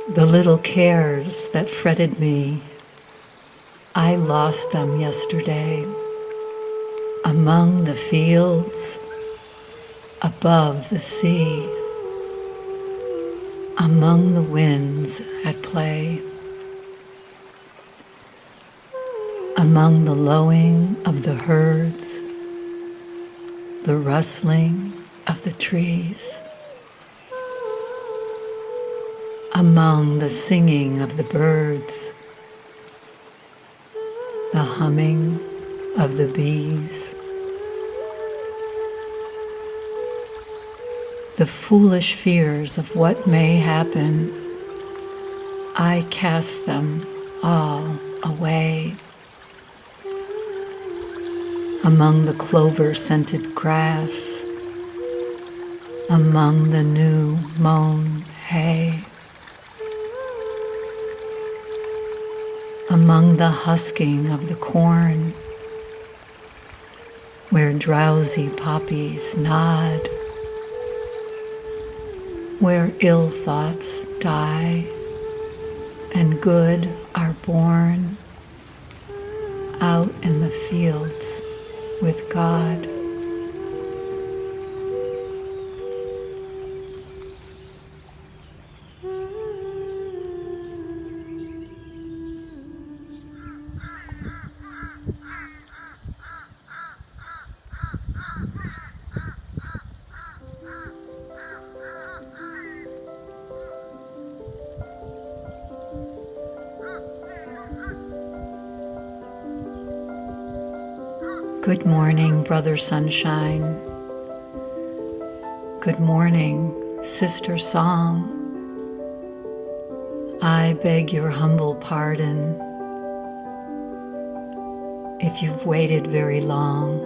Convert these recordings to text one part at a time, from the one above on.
The little cares that fretted me, I lost them yesterday. Among the fields, above the sea, among the winds at play, among the lowing of the herds, the rustling of the trees, among the singing of the birds, the humming of the bees, the foolish fears of what may happen, I cast them all away. Among the clover-scented grass, among the new mown hay, among the husking of the corn, where drowsy poppies nod, where ill thoughts die and good are born, out in the fields with God. Good morning, Brother Sunshine. Good morning, Sister Song. I beg your humble pardon if you've waited very long.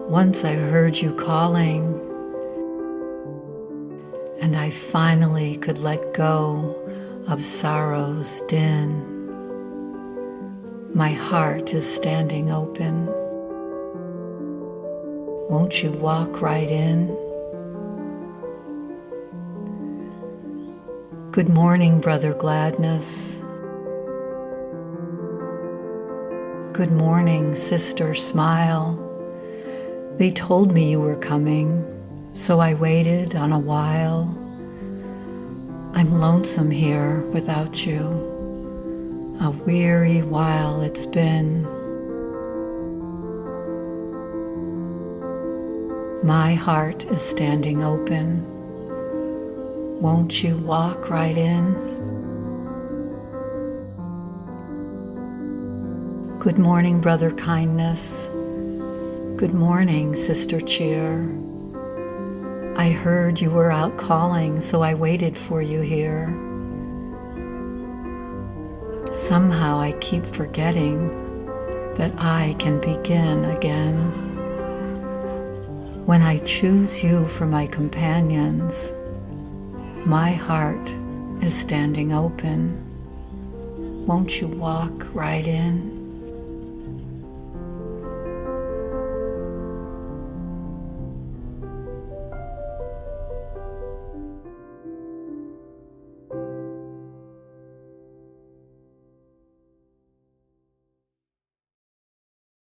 Once I heard you calling, and I finally could let go of sorrow's din. My heart is standing open. Won't you walk right in? Good morning, Brother Gladness. Good morning, Sister Smile. They told me you were coming, so I waited on a while. I'm lonesome here without you. A weary while it's been. My heart is standing open. Won't you walk right in? Good morning, Brother Kindness. Good morning, Sister Cheer. I heard you were out calling, so I waited for you here. Somehow I keep forgetting that I can begin again. When I choose you for my companions, my heart is standing open. Won't you walk right in?